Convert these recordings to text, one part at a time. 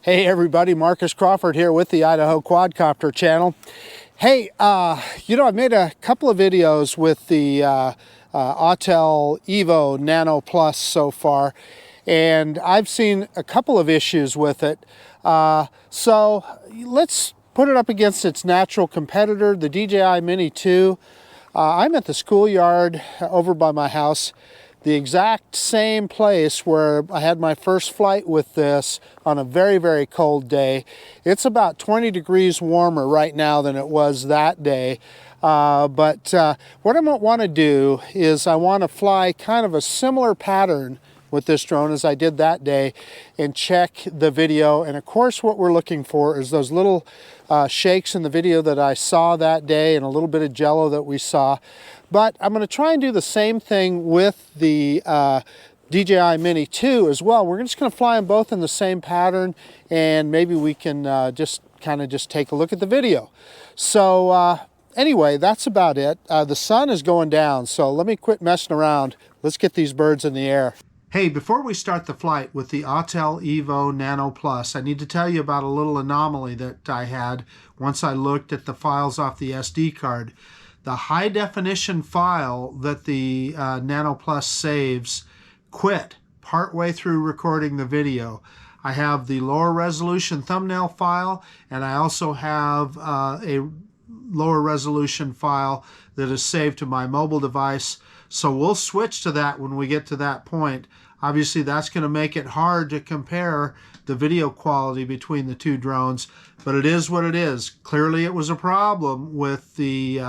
Hey everybody, Marcus Crawford here with the Idaho Quadcopter channel. Hey, I've made a couple of videos with the Autel Evo Nano Plus so far, and I've seen a couple of issues with it. So let's put it up against its natural competitor, the DJI Mini 2. I'm at the schoolyard over by my house, the exact same place where I had my first flight with this on a very, very cold day. It's about 20 degrees warmer right now than it was that day. But what I want to do is I want to fly kind of a similar pattern with this drone as I did that day and check the video. And of course what we're looking for is those little shakes in the video that I saw that day and a little bit of jello that we saw. But I'm going to try and do the same thing with the DJI Mini 2 as well. We're just going to fly them both in the same pattern, and maybe we can just take a look at the video. So anyway, that's about it. The sun is going down, so let me quit messing around. Let's get these birds in the air. Hey, before we start the flight with the Autel Evo Nano Plus, I need to tell you about a little anomaly that I had once I looked at the files off the SD card. The high definition file that the Nano Plus saves quit partway through recording the video. I have the lower resolution thumbnail file, and I also have a lower resolution file that is saved to my mobile device. So we'll switch to that when we get to that point. Obviously that's going to make it hard to compare the video quality between the two drones, but it is what it is. Clearly it was a problem with the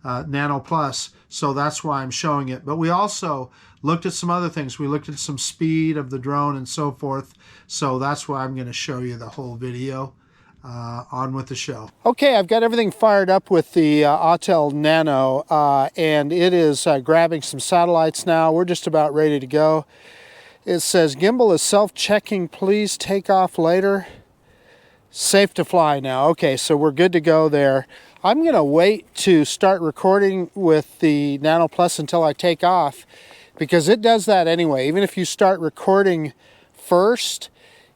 Nano Plus, so that's why I'm showing it. But we also looked at some other things. We looked at some speed of the drone and so forth, so that's why I'm going to show you the whole video. On with the show. Okay, I've got everything fired up with the Autel Nano, and it is grabbing some satellites now. We're just about ready to go. It says gimbal is self-checking, please take off later. Safe to fly now. Okay, so we're good to go there. I'm going to wait to start recording with the Nano Plus until I take off, because it does that anyway. Even if you start recording first,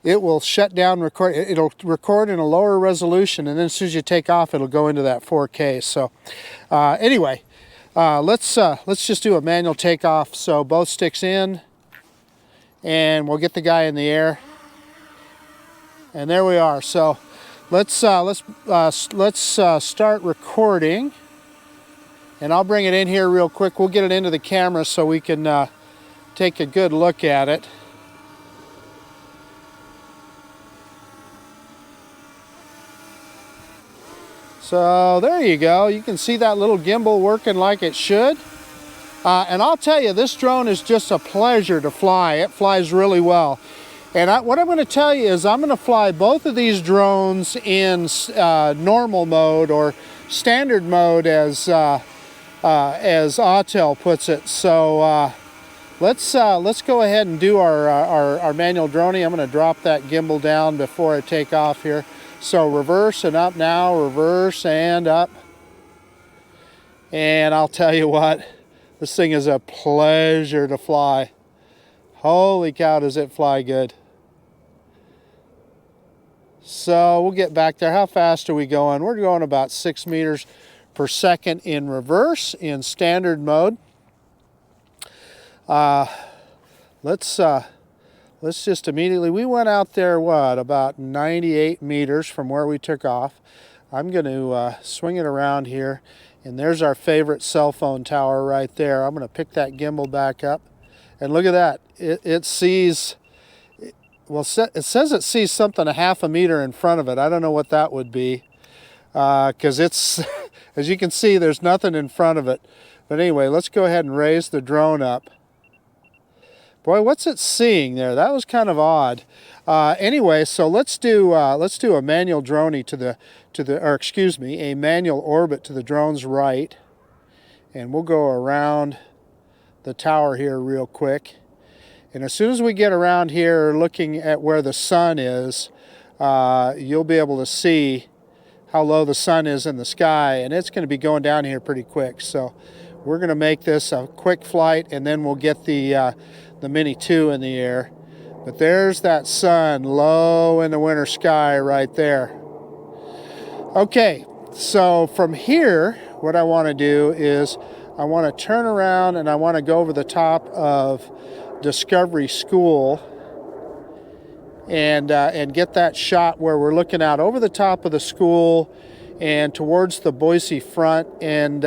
it will shut down record. It'll record in a lower resolution, and then as soon as you take off, it'll go into that 4K. So anyway, let's just do a manual takeoff. So both sticks in, and we'll get the guy in the air. And there we are. So let's start recording, and I'll bring it in here real quick. We'll get it into the camera so we can take a good look at it. So there you go. You can see that little gimbal working like it should. And I'll tell you, this drone is just a pleasure to fly. It flies really well. And what I'm going to tell you is I'm going to fly both of these drones in normal mode, or standard mode as Autel puts it. So let's go ahead and do our manual droning. I'm going to drop that gimbal down before I take off here. So reverse and up now, reverse and up. And I'll tell you what, this thing is a pleasure to fly. Holy cow, does it fly good. So we'll get back there. How fast are we going? We're going about 6 meters per second in reverse in standard mode. Let's just immediately, we went out there, what, about 98 meters from where we took off. I'm going to swing it around here, and there's our favorite cell phone tower right there. I'm going to pick that gimbal back up, and look at that. It sees, well, it says it sees something a half a meter in front of it. I don't know what that would be, because it's, as you can see, there's nothing in front of it. But anyway, let's go ahead and raise the drone up. Boy, what's it seeing there? That was kind of odd. Anyway, so let's do a manual droney a manual orbit to the drone's right, and we'll go around the tower here real quick. And as soon as we get around here, looking at where the sun is, you'll be able to see how low the sun is in the sky, and it's going to be going down here pretty quick. So we're going to make this a quick flight, and then we'll get the Mini 2 in the air. But there's that sun low in the winter sky right there. Okay, so from here, what I want to do is I want to turn around and I want to go over the top of Discovery School and get that shot where we're looking out over the top of the school and towards the Boise front. And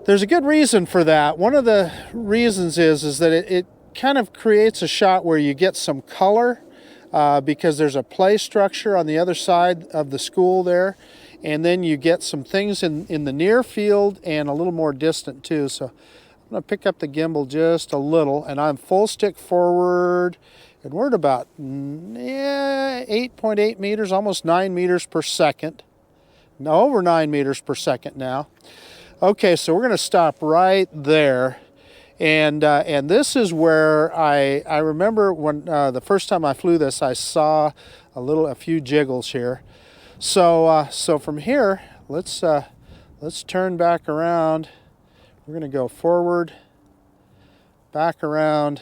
there's a good reason for that. One of the reasons is that it kind of creates a shot where you get some color because there's a play structure on the other side of the school there, and then you get some things in the near field and a little more distant too. So I'm going to pick up the gimbal just a little, and I'm full stick forward, and we're at about 8.8 meters, almost 9 meters per second. No, over 9 meters per second now. Okay, so we're going to stop right there. And this is where I remember when the first time I flew this, I saw a few jiggles here. So from here, let's turn back around. We're going to go forward, back around,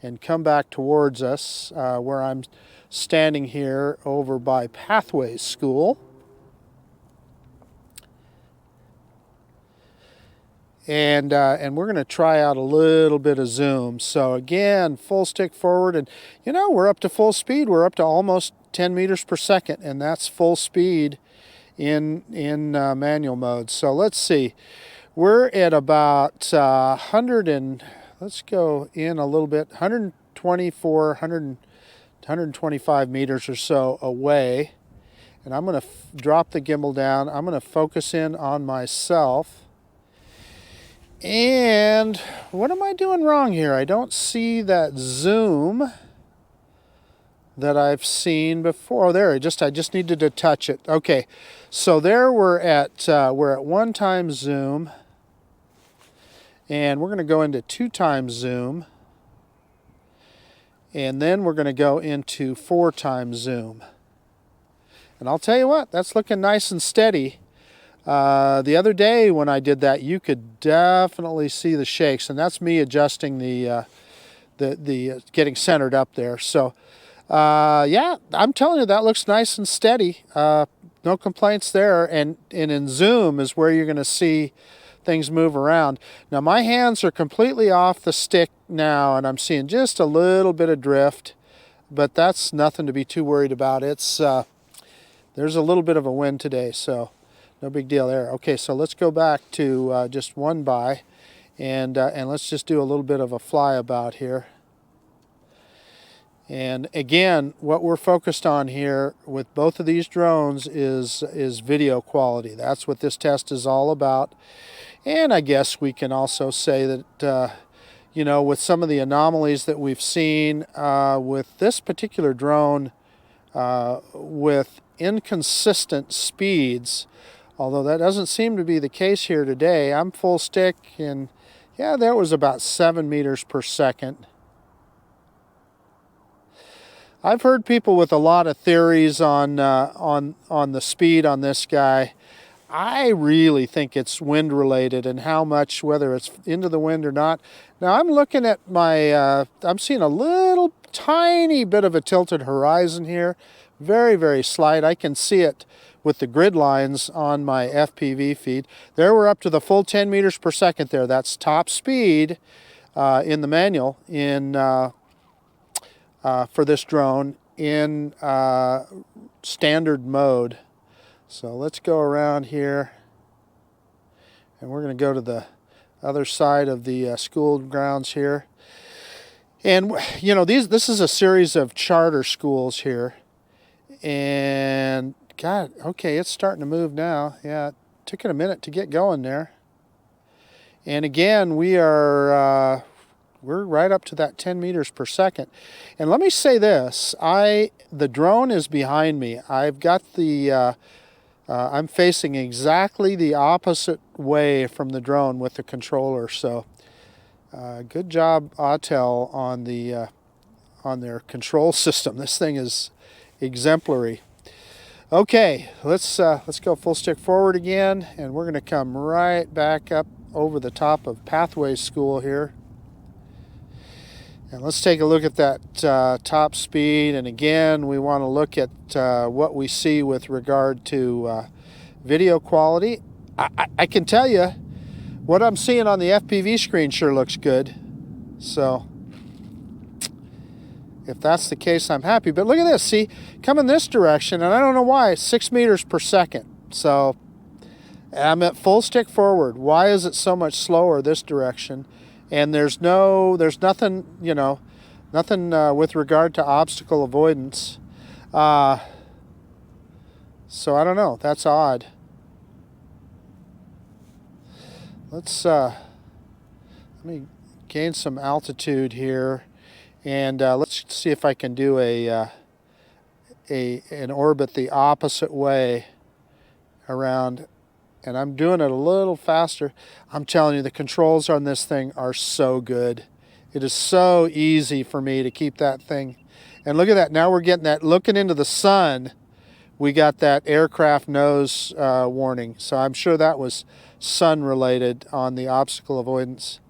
and come back towards us where I'm standing here over by Pathways School. And we're going to try out a little bit of zoom. So again, full stick forward, and you know, we're up to full speed. We're up to almost 10 meters per second, and that's full speed in manual mode. So let's see, we're at about 100 and let's go in a little bit, 125 meters or so away. And I'm going to drop the gimbal down. I'm going to focus in on myself. And what am I doing wrong here? I don't see that zoom that I've seen before. Oh, there, I just needed to touch it. Okay, so there we're at 1 times zoom, and we're going to go into 2 times zoom, and then we're going to go into 4 times zoom. And I'll tell you what, that's looking nice and steady. The other day when I did that, you could definitely see the shakes, and that's me adjusting the getting centered up there. So yeah, I'm telling you, that looks nice and steady. No complaints there. And in zoom is where you're going to see things move around. Now my hands are completely off the stick now, and I'm seeing just a little bit of drift, but that's nothing to be too worried about. It's there's a little bit of a wind today, so no big deal there. Okay, so let's go back to just 1 by, and let's just do a little bit of a flyabout here. And again, what we're focused on here with both of these drones is video quality. That's what this test is all about. And I guess we can also say that, you know, with some of the anomalies that we've seen with this particular drone with inconsistent speeds, although that doesn't seem to be the case here today. I'm full stick, and yeah, that was about 7 meters per second. I've heard people with a lot of theories on the speed on this guy. I really think it's wind related, and how much, whether it's into the wind or not. Now I'm looking at my, I'm seeing a little tiny bit of a tilted horizon here. Very, very slight. I can see it with the grid lines on my FPV feed. There we're up to the full 10 meters per second there. That's top speed in the manual for this drone in standard mode. So let's go around here, and we're going to go to the other side of the school grounds here. And you know, this is a series of charter schools here, and God, okay, it's starting to move now. Yeah, it took it a minute to get going there. And again, we're right up to that 10 meters per second. And let me say this, the drone is behind me. I've got the, I'm facing exactly the opposite way from the drone with the controller. So good job, Autel, on their control system. This thing is exemplary. Okay, let's go full stick forward again, and we're going to come right back up over the top of Pathways School here. And let's take a look at that top speed. And again, we want to look at what we see with regard to video quality. I can tell you what I'm seeing on the FPV screen sure looks good. So if that's the case, I'm happy. But look at this, see, coming this direction, and I don't know why, 6 meters per second. So I'm at full stick forward. Why is it so much slower this direction? And there's nothing, you know, nothing with regard to obstacle avoidance. So I don't know, that's odd. Let me gain some altitude here, and let's see if I can do an orbit the opposite way around. And I'm doing it a little faster. I'm telling you, the controls on this thing are so good. It is so easy for me to keep that thing. And look at that, now we're getting that, looking into the sun, we got that aircraft nose warning. So I'm sure that was sun related on the obstacle avoidance.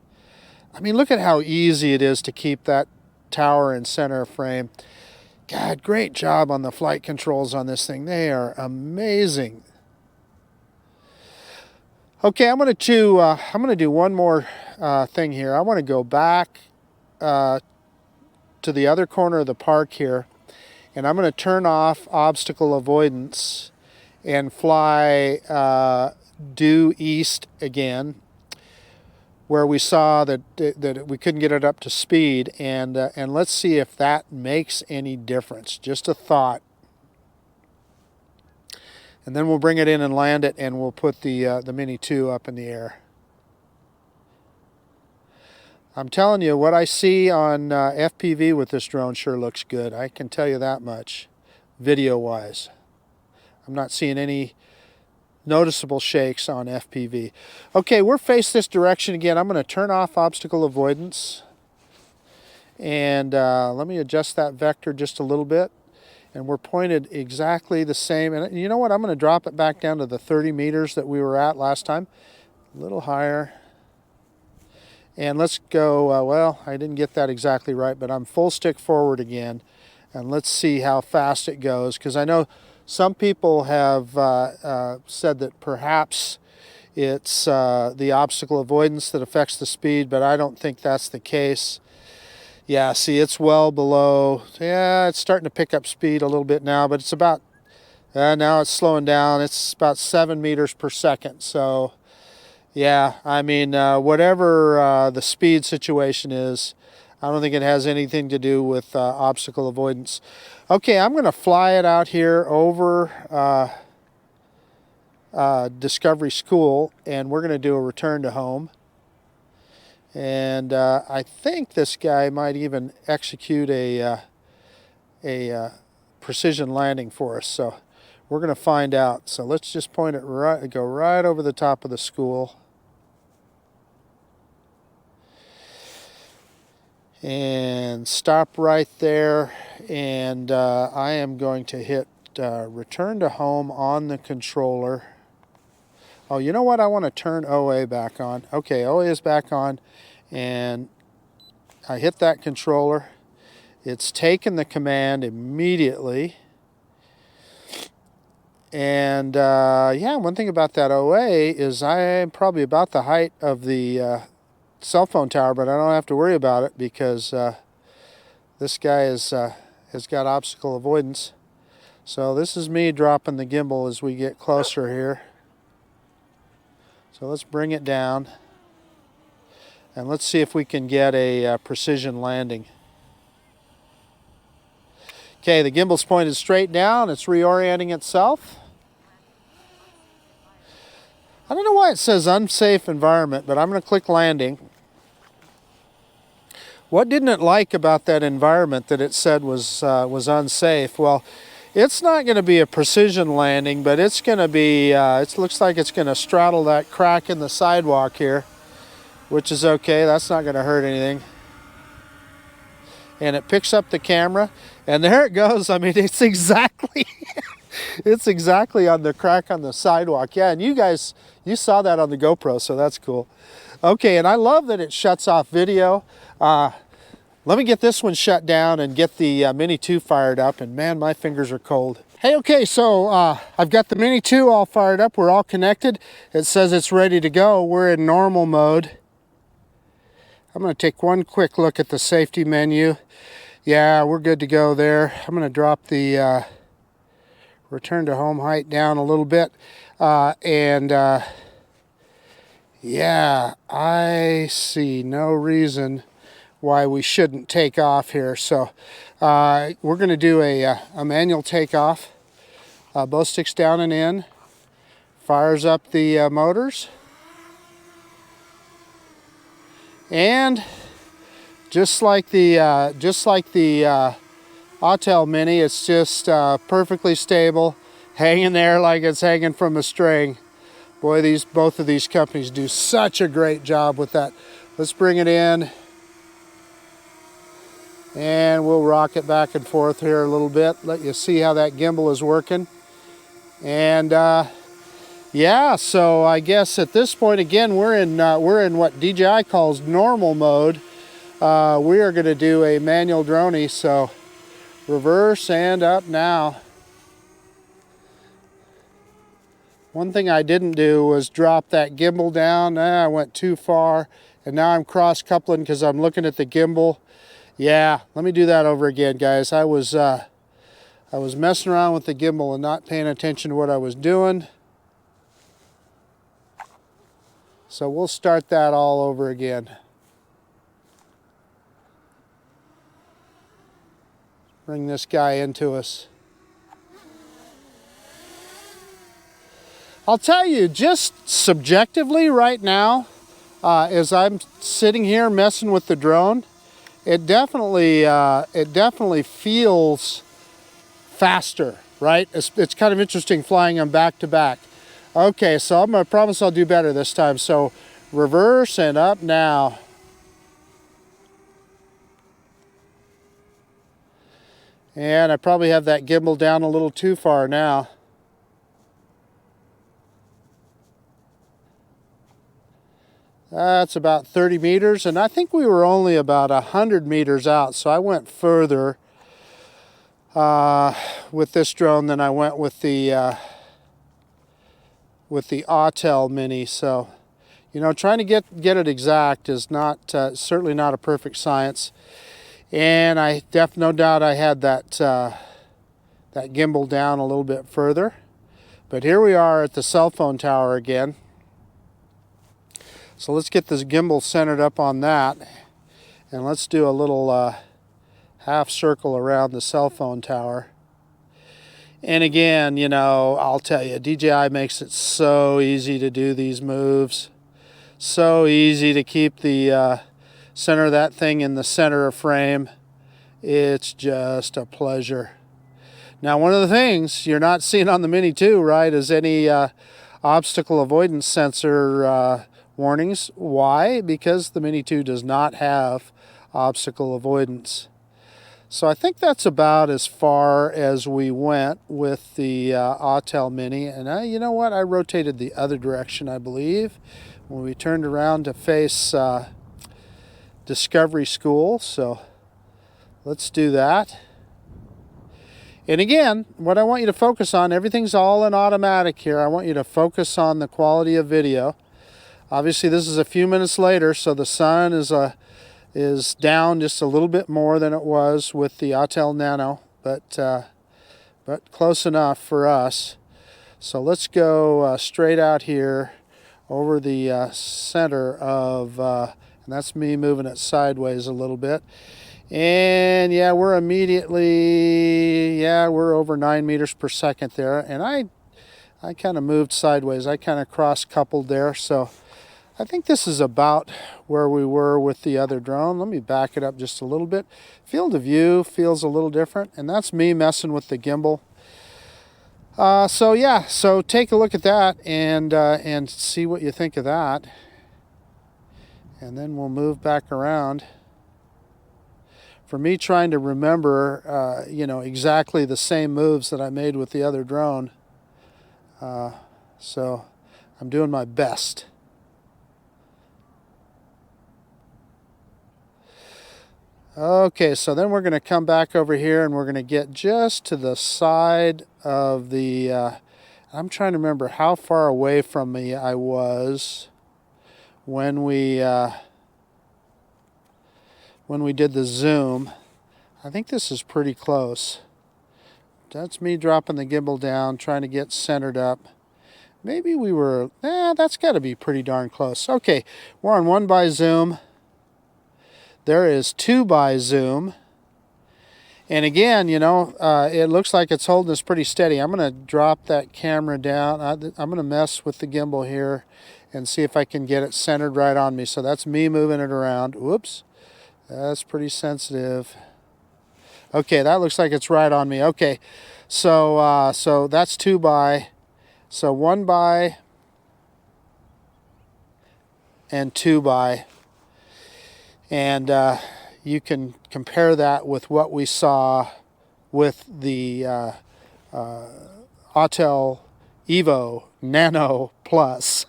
I mean, look at how easy it is to keep that tower in center of frame. God, great job on the flight controls on this thing. They are amazing. Okay, I'm going to do one more thing here. I want to go back to the other corner of the park here, and I'm going to turn off obstacle avoidance and fly due east again, where we saw that we couldn't get it up to speed, and let's see if that makes any difference. Just a thought. And then we'll bring it in and land it, and we'll put the Mini 2 up in the air. I'm telling you, what I see on FPV with this drone sure looks good. I can tell you that much, video-wise. I'm not seeing any noticeable shakes on FPV. Okay, we're faced this direction again. I'm going to turn off obstacle avoidance. And let me adjust that vector just a little bit. And we're pointed exactly the same. And you know what? I'm going to drop it back down to the 30 meters that we were at last time. A little higher. And let's go, well, I didn't get that exactly right, but I'm full stick forward again. And let's see how fast it goes. Because I know some people have said that perhaps it's the obstacle avoidance that affects the speed, but I don't think that's the case. Yeah, see, it's well below. Yeah, it's starting to pick up speed a little bit now, but it's about, now it's slowing down. It's about 7 meters per second. So, yeah, I mean, whatever the speed situation is, I don't think it has anything to do with obstacle avoidance. Okay, I'm going to fly it out here over Discovery School, and we're going to do a return to home. And I think this guy might even execute a precision landing for us. So we're going to find out. So let's just point it right, go right over the top of the school. And stop right there. And I am going to hit return to home on the controller. Oh, you know what? I want to turn OA back on. Okay, OA is back on, and I hit that controller. It's taken the command immediately. And yeah, one thing about that OA is I'm probably about the height of the cell phone tower, but I don't have to worry about it because this guy has got obstacle avoidance. So this is me dropping the gimbal as we get closer here. So let's bring it down, and let's see if we can get a precision landing. Okay, the gimbal's pointed straight down. It's reorienting itself. I don't know why it says unsafe environment, but I'm going to click landing. What didn't it like about that environment that it said was unsafe? Well, it's not going to be a precision landing, but it's going to be, it looks like it's going to straddle that crack in the sidewalk here, which is okay. That's not going to hurt anything. And it picks up the camera, and there it goes. I mean, it's exactly, it's exactly on the crack on the sidewalk. Yeah, and you guys, you saw that on the GoPro, so that's cool. Okay, and I love that it shuts off video. Let me get this one shut down and get the Mini 2 fired up, and man, my fingers are cold. Hey, okay, so I've got the Mini 2 all fired up. We're all connected. It says it's ready to go. We're in normal mode. I'm going to take one quick look at the safety menu. Yeah, we're good to go there. I'm going to drop the return to home height down a little bit. Yeah, I see no reason why we shouldn't take off here. So we're going to do a manual takeoff. Both sticks down and in. Fires up the motors. And just like the Autel Mini, it's just perfectly stable, hanging there like it's hanging from a string. Boy, both of these companies do such a great job with that. Let's bring it in, and we'll rock it back and forth here a little bit, let you see how that gimbal is working. And yeah, so I guess at this point, again, we're in what DJI calls normal mode. We are going to do a manual droney, so reverse and up now. One thing I didn't do was drop that gimbal down. I went too far, and now I'm cross coupling because I'm looking at the gimbal. Yeah, let me do that over again, guys. I was messing around with the gimbal and not paying attention to what I was doing. So we'll start that all over again. Bring this guy into us. I'll tell you, just subjectively right now, as I'm sitting here messing with the drone, it definitely feels faster, right? It's kind of interesting flying them back to back. Okay, so I'm gonna promise I'll do better this time. So reverse and up now. And I probably have that gimbal down a little too far now. That's about 30 meters, and I think we were only about 100 meters out, so I went further with this drone than I went with the Autel Mini. So, you know, trying to get it exact is not certainly not a perfect science. And I no doubt I had that that gimbal down a little bit further. But here we are at the cell phone tower again. So let's get this gimbal centered up on that, and let's do a little half circle around the cell phone tower. And again, you know, I'll tell you, DJI makes it so easy to do these moves. So easy to keep the center of that thing in the center of frame. It's just a pleasure. Now, one of the things you're not seeing on the Mini 2, right, is any obstacle avoidance sensor warnings. Why? Because the Mini 2 does not have obstacle avoidance. So I think that's about as far as we went with the Autel Mini. And you know what? I rotated the other direction, I believe, when we turned around to face Discovery School. So let's do that. And again, what I want you to focus on, everything's all in automatic here. I want you to focus on the quality of video. Obviously, this is a few minutes later, so the sun is down just a little bit more than it was with the Autel Nano, but close enough for us. So let's go straight out here over the center of, and that's me moving it sideways a little bit. And yeah, we're over 9 meters per second there, and I kind of moved sideways. I kind of cross-coupled there, so I think this is about where we were with the other drone. Let me back it up just a little bit. Field of view feels a little different, and that's me messing with the gimbal. So yeah, so take a look at that and see what you think of that. And then we'll move back around. For me trying to remember, you know, exactly the same moves that I made with the other drone. So I'm doing my best. Okay, so then we're going to come back over here and we're going to get just to the side of the, I'm trying to remember how far away from me I was when we did the zoom. I think this is pretty close. That's me dropping the gimbal down, trying to get centered up. Maybe we were, that's got to be pretty darn close. Okay, we're on 1x zoom. There is 2x zoom. And again, you know, it looks like it's holding us pretty steady. I'm going to drop that camera down. I'm going to mess with the gimbal here and see if I can get it centered right on me. So that's me moving it around. Whoops. That's pretty sensitive. Okay, that looks like it's right on me. Okay, so so that's 2x. So 1x and 2x. And you can compare that with what we saw with the Autel Evo Nano Plus.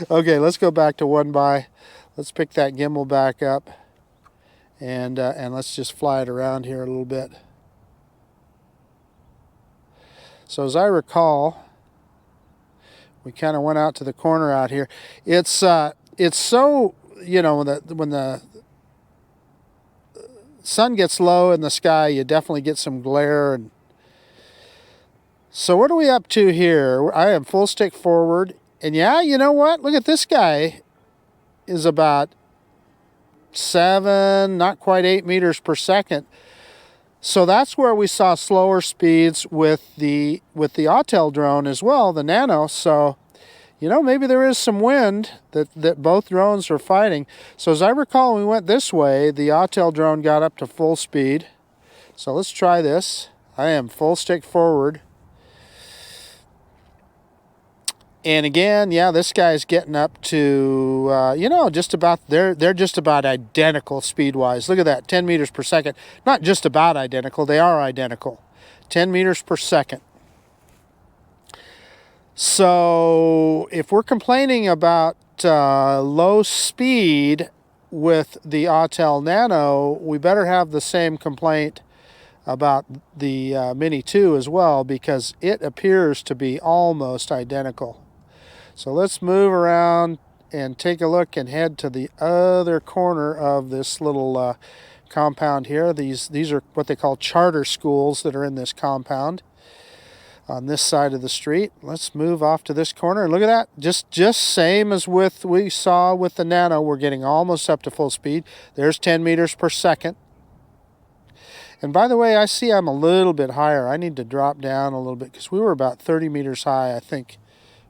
Okay, let's go back to 1x. Let's pick that gimbal back up, and let's just fly it around here a little bit. So as I recall, we kind of went out to the corner out here. It's so, you know, when the sun gets low in the sky, you definitely get some glare. And so what are we up to here? I am full stick forward, and yeah, you know what? Look at this guy is about 7, not quite 8 meters per second. So that's where we saw slower speeds with the Autel drone as well, the Nano. So, you know, maybe there is some wind that both drones are fighting. So as I recall, when we went this way, the Autel drone got up to full speed. So let's try this. I am full stick forward. And again, yeah, this guy's getting up to, you know, just about, they're just about identical speed-wise. Look at that, 10 meters per second. Not just about identical, they are identical. 10 meters per second. So if we're complaining about low speed with the Autel Nano, we better have the same complaint about the Mini 2 as well, because it appears to be almost identical. So let's move around and take a look and head to the other corner of this little compound here. These are what they call charter schools that are in this compound on this side of the street. Let's move off to this corner and look at that. Just same as we saw with the Nano. We're getting almost up to full speed. There's 10 meters per second. And by the way, I see I'm a little bit higher. I need to drop down a little bit because we were about 30 meters high, I think,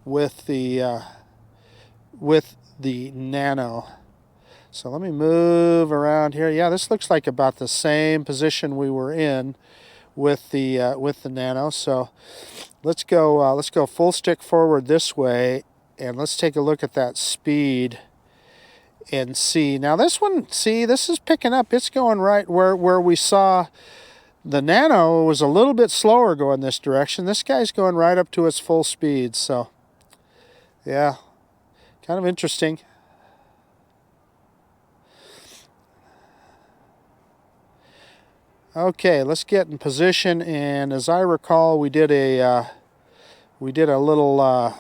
with the Nano. So let me move around here. Yeah, this looks like about the same position we were in with the Nano. So let's go full stick forward this way, and let's take a look at that speed and see. Now this one, see, this is picking up. It's going right where we saw the Nano was a little bit slower going this direction. This guy's going right up to its full speed. So yeah, kind of interesting. Okay, let's get in position, and as I recall, we did a little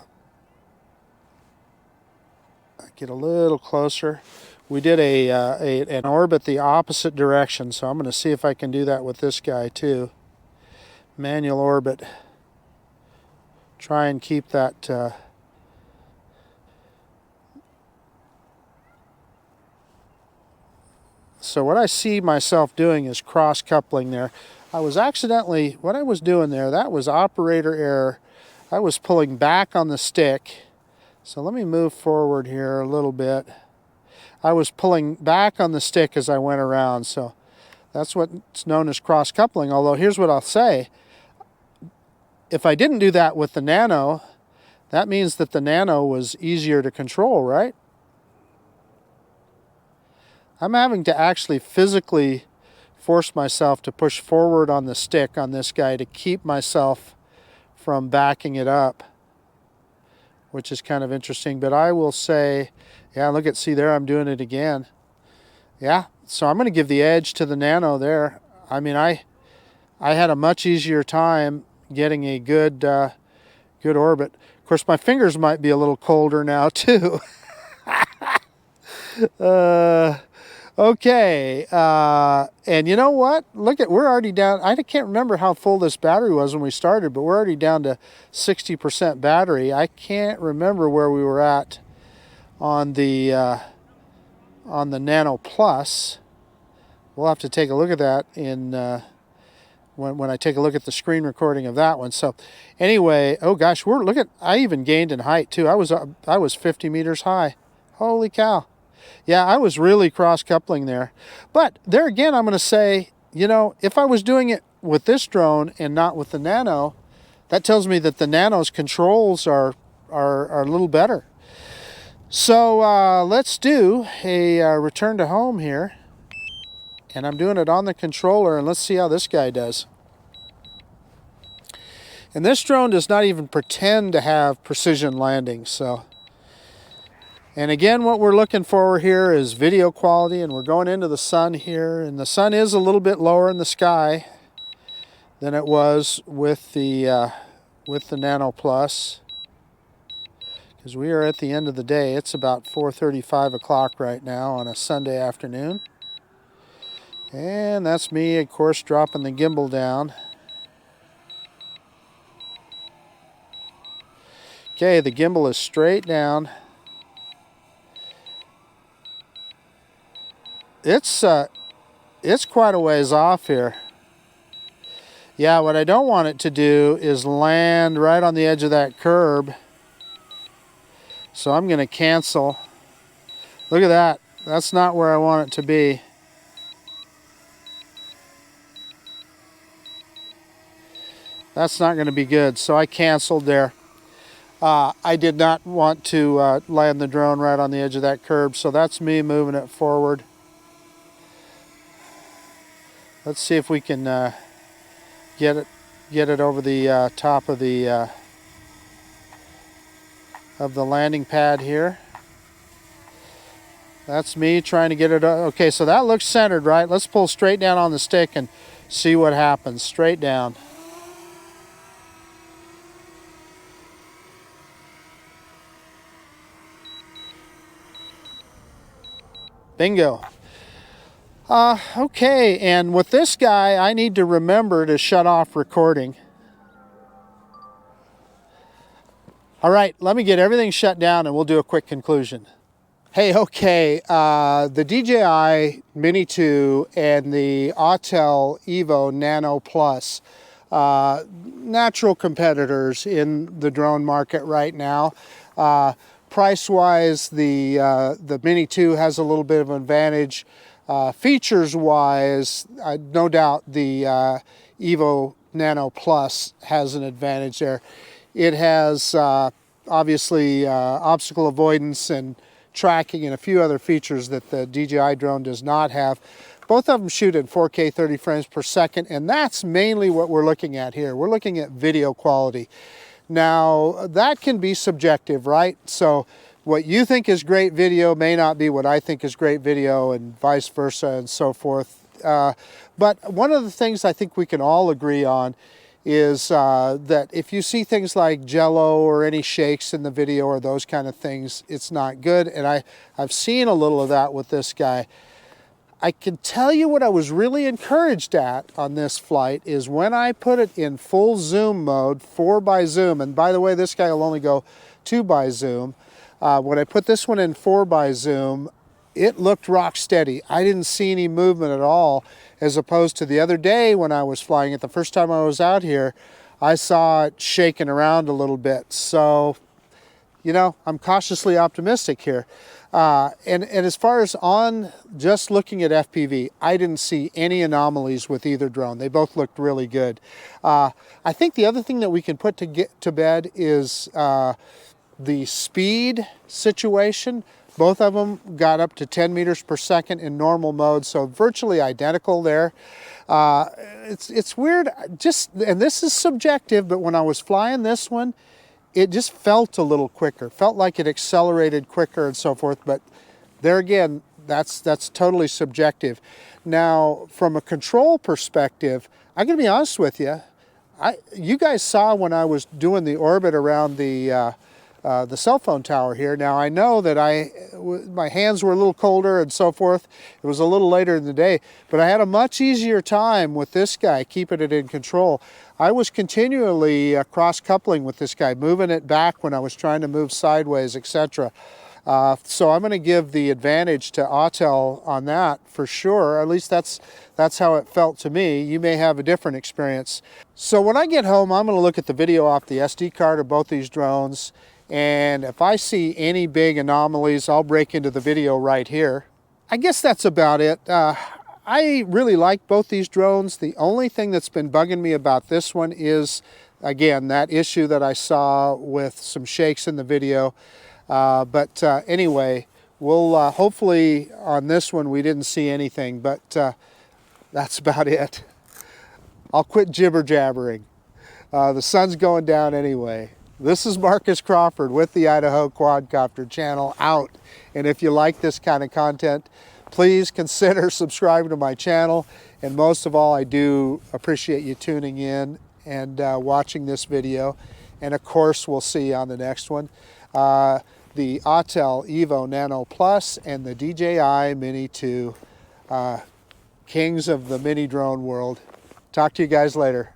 get a little closer. We did an orbit the opposite direction, so I'm going to see if I can do that with this guy too. Manual orbit. Try and keep that so what I see myself doing is cross-coupling there. I was accidentally, what I was doing there, that was operator error. I was pulling back on the stick. So let me move forward here a little bit. I was pulling back on the stick as I went around, so that's what's known as cross-coupling. Although here's what I'll say. If I didn't do that with the Nano, that means that the Nano was easier to control, right? I'm having to actually physically force myself to push forward on the stick on this guy to keep myself from backing it up, which is kind of interesting. But I will say, yeah, look at, see there, I'm doing it again. Yeah, so I'm going to give the edge to the Nano there. I mean, I had a much easier time getting a good good orbit. Of course, my fingers might be a little colder now too. Okay, and you know what? Look at, we're already down. I can't remember how full this battery was when we started, but we're already down to 60% battery. I can't remember where we were at on the Nano Plus. We'll have to take a look at that in when I take a look at the screen recording of that one. So anyway, oh gosh, look at, I even gained in height too. I was 50 meters high. Holy cow. Yeah, I was really cross-coupling there. But there again, I'm going to say, you know, if I was doing it with this drone and not with the Nano, that tells me that the Nano's controls are a little better. So let's do a return to home here. And I'm doing it on the controller, and let's see how this guy does. And this drone does not even pretend to have precision landing, so... And again, what we're looking for here is video quality, and we're going into the sun here, and the sun is a little bit lower in the sky than it was with the Nano Plus, because we are at the end of the day. It's about 4:35 o'clock right now on a Sunday afternoon, and that's me, of course, dropping the gimbal down. Okay, the gimbal is straight down. It's quite a ways off here. Yeah, what I don't want it to do is land right on the edge of that curb. So I'm going to cancel. Look at that. That's not where I want it to be. That's not going to be good. So I canceled there. I did not want to land the drone right on the edge of that curb. So that's me moving it forward. Let's see if we can get it over the top of the landing pad here. That's me trying to get it. Okay, so that looks centered, right? Let's pull straight down on the stick and see what happens. Straight down. Bingo. Okay, and with this guy, I need to remember to shut off recording. All right, let me get everything shut down and we'll do a quick conclusion. Hey, okay, the DJI Mini 2 and the Autel Evo Nano Plus, natural competitors in the drone market right now. Price-wise, the Mini 2 has a little bit of an advantage. Features-wise, no doubt the Evo Nano Plus has an advantage there. It has obviously obstacle avoidance and tracking and a few other features that the DJI drone does not have. Both of them shoot in 4K 30 frames per second, and that's mainly what we're looking at here. We're looking at video quality. Now, that can be subjective, right? So what you think is great video may not be what I think is great video, and vice versa and so forth. But one of the things I think we can all agree on is that if you see things like jello or any shakes in the video or those kind of things, it's not good. And I've seen a little of that with this guy. I can tell you what I was really encouraged at on this flight is when I put it in full zoom mode, 4x zoom, and by the way, this guy will only go 2x zoom. When I put this one in 4x zoom, it looked rock steady. I didn't see any movement at all, as opposed to the other day when I was flying it. The first time I was out here, I saw it shaking around a little bit. So, you know, I'm cautiously optimistic here. And as far as on just looking at FPV, I didn't see any anomalies with either drone. They both looked really good. I think the other thing that we can put to bed is the speed situation. Both of them got up to 10 meters per second in normal mode, so virtually identical there. It's weird, and this is subjective, but when I was flying this one, it just felt a little quicker, felt like it accelerated quicker and so forth. But there again, that's totally subjective. Now, from a control perspective, I'm going to be honest with you. You guys saw when I was doing the orbit around the cell phone tower here. Now, I know that my hands were a little colder and so forth. It was a little later in the day, but I had a much easier time with this guy, keeping it in control. I was continually cross-coupling with this guy, moving it back when I was trying to move sideways, etc. So I'm going to give the advantage to Autel on that for sure. At least that's how it felt to me. You may have a different experience. So when I get home, I'm going to look at the video off the SD card of both these drones, and if I see any big anomalies, I'll break into the video right here. I guess that's about it. I really like both these drones. The only thing that's been bugging me about this one is, again, that issue that I saw with some shakes in the video. Anyway, we'll hopefully on this one we didn't see anything, but that's about it. I'll quit jibber jabbering. The sun's going down anyway. This is Marcus Crawford with the Idaho Quadcopter channel out. And if you like this kind of content, please consider subscribing to my channel. And most of all, I do appreciate you tuning in and watching this video. And of course, we'll see you on the next one. The Autel Evo Nano Plus and the DJI Mini 2, kings of the mini drone world. Talk to you guys later.